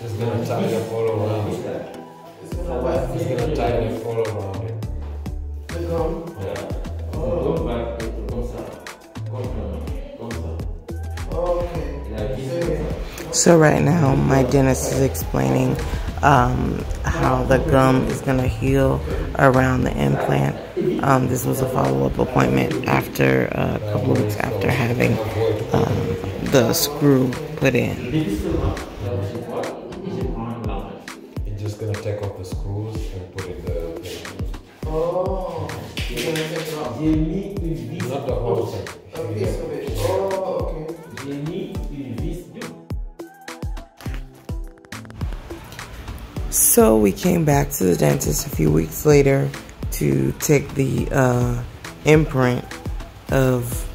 It's gonna tighten up all around it. It's gonna tighten up all around it. The gum? Yeah. Oh. Okay. So right now, my dentist is explaining how the gum is gonna heal around the implant. This was a follow-up appointment after a couple of weeks after having the screw put in. It's just gonna take off the screws and put in the plate. Oh. You're gonna take it off? Not the whole thing. A piece of it. Oh, okay. So we came back to the dentist a few weeks later to take the imprint of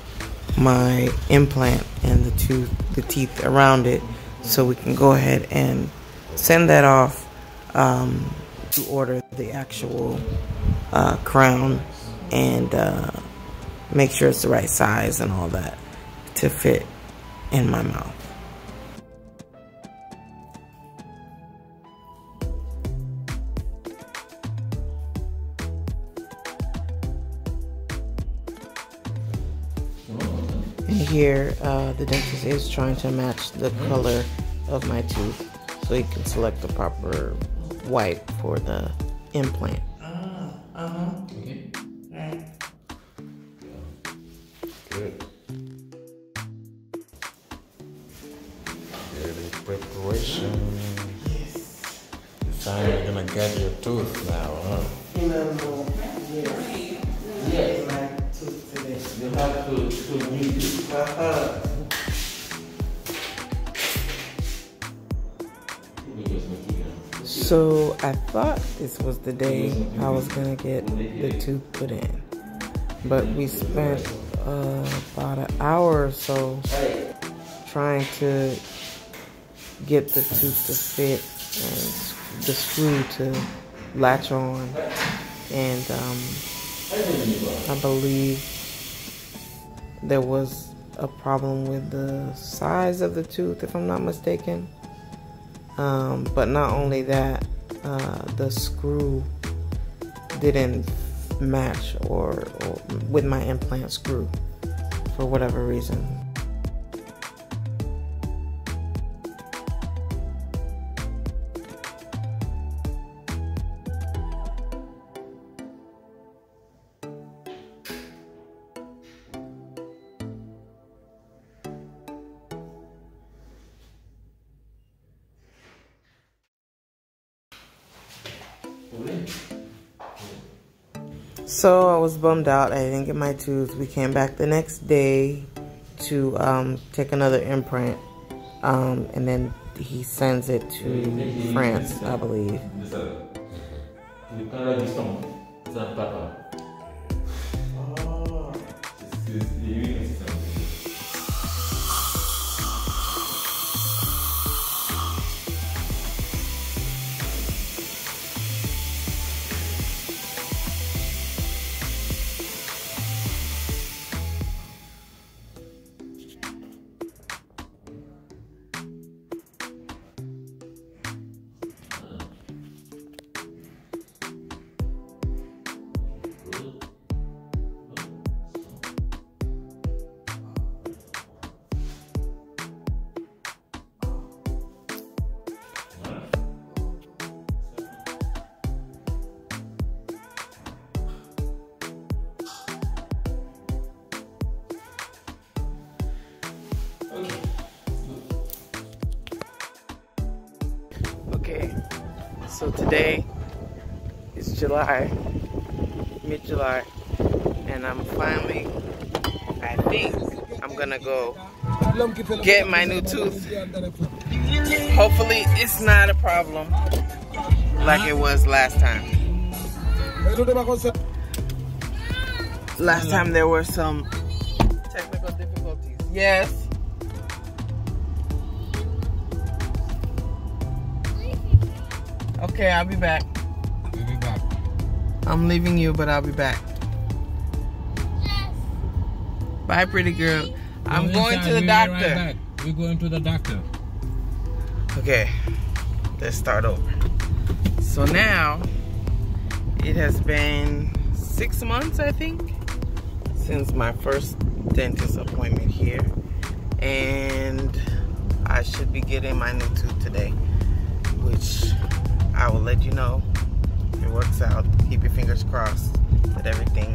my implant and the teeth around it, so we can go ahead and send that off to order the actual crown and make sure it's the right size and all that to fit in my mouth. And here, the dentist is trying to match the color of my tooth so he can select the proper white for the implant. Okay. Right. Good. Good preparation. Yes. It's time you're gonna get your tooth now, huh? Yes. Yes. My tooth today. You have to new tooth. So I thought this was the day I was gonna get the tooth put in, but we spent about an hour or so trying to get the tooth to fit and the screw to latch on, and I believe there was a problem with the size of the tooth, if I'm not mistaken. But not only that, the screw didn't match or with my implant screw for whatever reason. So I was bummed out. I didn't get my tooth. We came back the next day to take another imprint, and then he sends it to France, I believe. So today is July, mid-July, and I'm finally, I think I'm gonna go get my new tooth. Hopefully it's not a problem like it was last time. Last time there were some technical difficulties. Yes. Okay, I'll be back. We'll be back. I'm leaving you, but I'll be back. Bye, pretty girl. I'm going to the doctor. Right, we're going to the doctor. Okay, let's start over. So now, it has been 6 months, I think, since my first dentist appointment here. And I should be getting my new tooth today, which I will let you know if it works out. Keep your fingers crossed that everything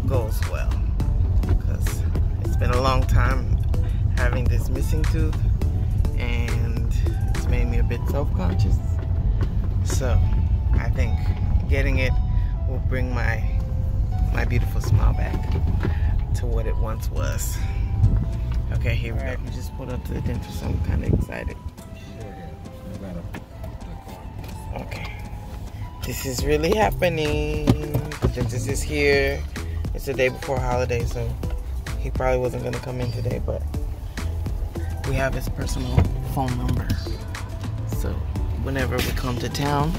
goes well, because it's been a long time having this missing tooth and it's made me a bit self-conscious. So I think getting it will bring my beautiful smile back to what it once was. Okay, here we go. We just pulled up to the dentist, so I'm kind of excited. Okay, this is really happening. The dentist is here. It's the day before holiday, so he probably wasn't gonna come in today, but we have his personal phone number. So whenever we come to town,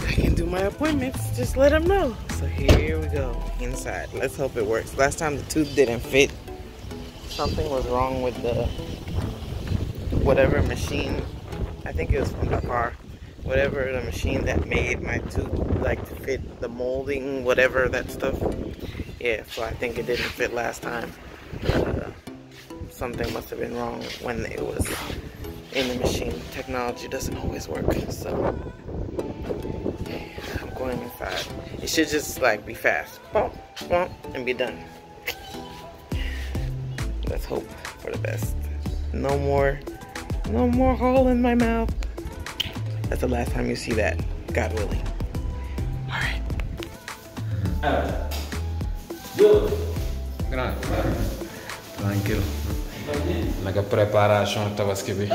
I can do my appointments. Just let him know. So here we go, inside. Let's hope it works. Last time the tooth didn't fit. Something was wrong with the whatever machine. I think it was from the car. Whatever the machine that made my tooth like to fit the molding, whatever that stuff. Yeah, so I think it didn't fit last time. Something must have been wrong when it was in the machine. Technology doesn't always work, so okay, I'm going inside. It should just like be fast, bump, bump, and be done. Let's hope for the best. No more hole in my mouth. That's the last time you see that, God willing. All right. Tranquilo. Naka préparation tabaski bi.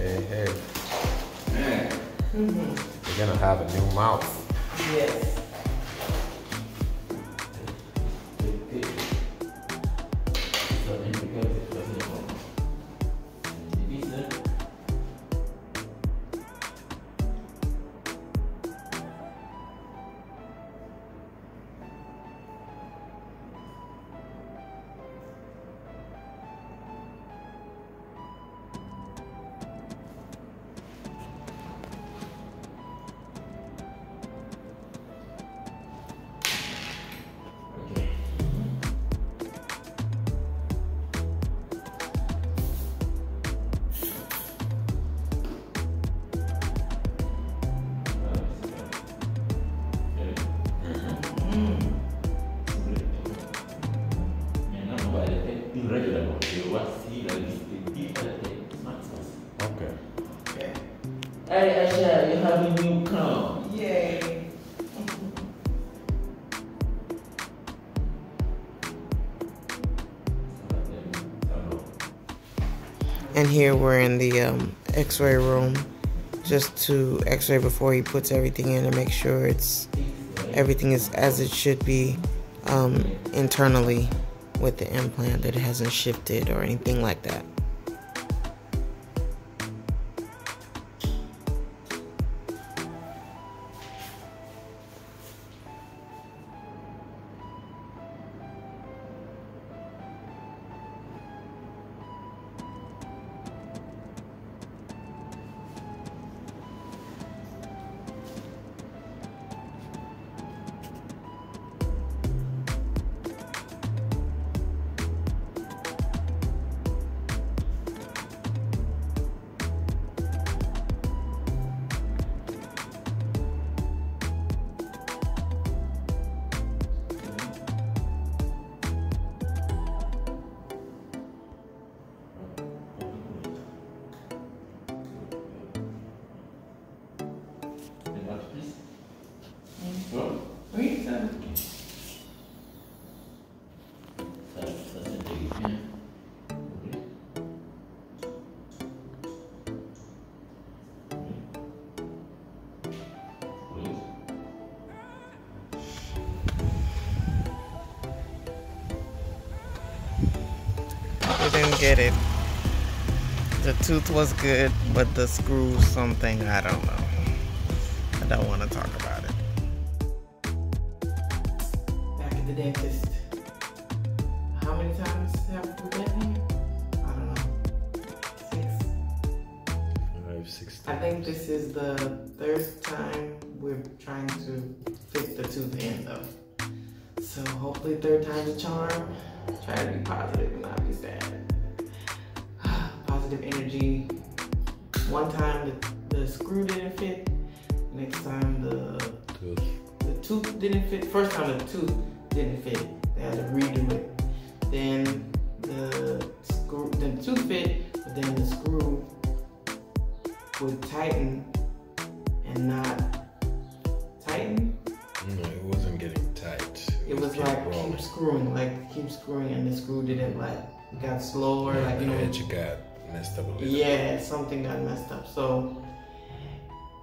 Hey. You're gonna have a new mouth. Yes. Okay. Hey, Asha, you have a new crown. Yay. And here we're in the x-ray room, just to x-ray before he puts everything in and make sure everything is as it should be internally with the implant, that it hasn't shifted or anything like that. We didn't get it. The tooth was good, but the screw something, I don't know. I don't want to talk about it. Back at the dentist. How many times have we been here? I don't know. 6? 6 times. I think this is the 3rd time we're trying to fit the tooth in though. So hopefully 3rd time's a charm. Try to be positive and not be sad. Positive energy. One time the screw didn't fit. Next time the tooth didn't fit. First time the tooth didn't fit. They had to redo it. Then the tooth fit, but then the screw would tighten and not tighten. No, it wasn't getting tight. It was like keep screwing, and the screw didn't got slower, The edge got messed up a little. Yeah, something got messed up. So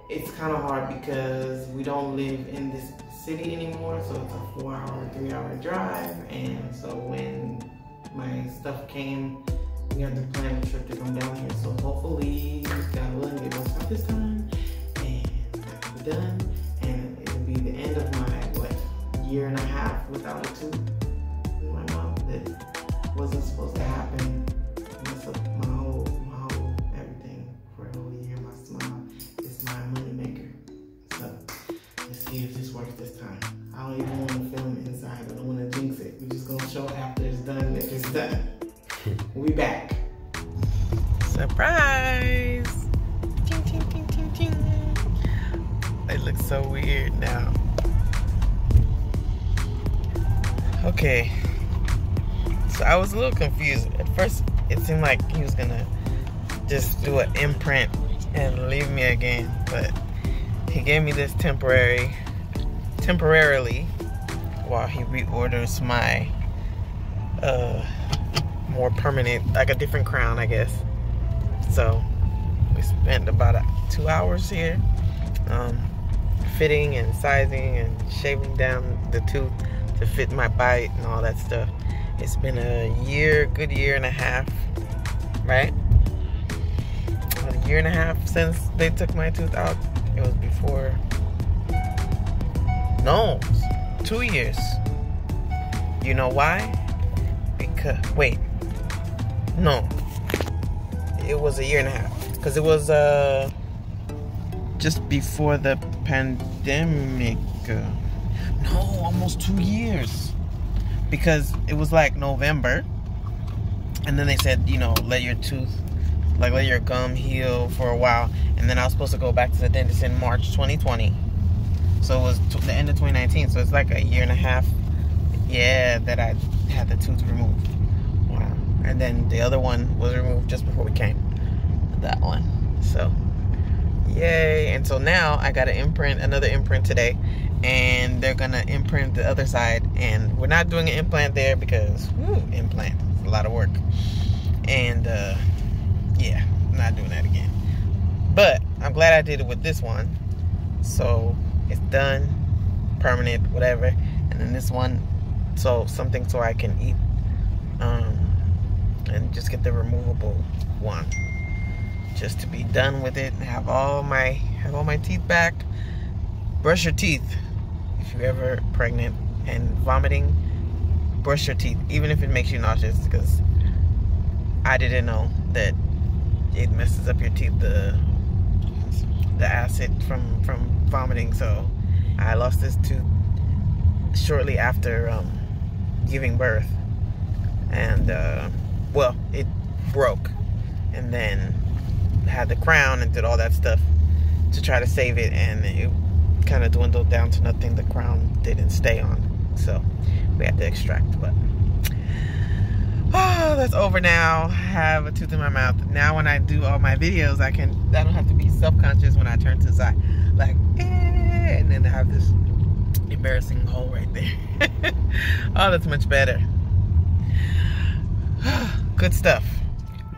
it's kind of hard because we don't live in this city anymore. So it's a 4-hour, 3-hour drive, and so when my stuff came, we had to plan a trip to come down here. So hopefully, God willing, it will stop this time, and that can be done, and it'll be the end of my 1.5 years without a tooth in my mouth. That wasn't supposed to happen. Mess up my whole everything for a whole year. My smile is my money maker. So let's see if this works this time. I don't even want to film it inside. I don't want to jinx it. We're just gonna show after it's done if it's done. We back. Surprise! Ting, ting, ting, ting, ting. They look so weird now. Okay. So I was a little confused. At first, it seemed like he was gonna just do an imprint and leave me again. But he gave me this temporarily while he reorders my more permanent, like a different crown, I guess. So we spent about 2 hours here fitting and sizing and shaving down the tooth to fit my bite and all that stuff. It's been a good year and a half, right? About a year and a half since they took my tooth out. It was before, no, 2 years. You know why? Because, wait, no, it was a year and a half, because it was just before the pandemic. No, almost 2 years, because it was like November, and then they said, let your tooth, let your gum heal for a while, and then I was supposed to go back to the dentist in March 2020, so it was the end of 2019, so it's like a year and a half, that I had the tooth removed. Wow. And then the other one was removed just before we came, that one. So yay. And so now I got to another imprint today, and they're gonna imprint the other side, and we're not doing an implant there because implant is a lot of work, and I'm not doing that again. But I'm glad I did it with this one, so it's done, permanent, whatever. And then this one, so something so I can eat and just get the removable one, just to be done with it and have all my teeth back. Brush your teeth. If you're ever pregnant and vomiting, brush your teeth, even if it makes you nauseous, because I didn't know that it messes up your teeth, the acid from vomiting. So I lost this tooth shortly after giving birth, and it broke, and then had the crown and did all that stuff to try to save it, and it kind of dwindled down to nothing. The crown didn't stay on, so we had to extract. But that's over now. I have a tooth in my mouth now. When I do all my videos, I don't have to be self-conscious when I turn to the side, and then have this embarrassing hole right there. Oh, that's much better. Good stuff.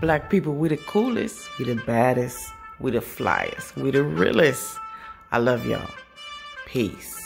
Black people, we the coolest, we the baddest, we the flyest, we the realest. I love y'all. Peace.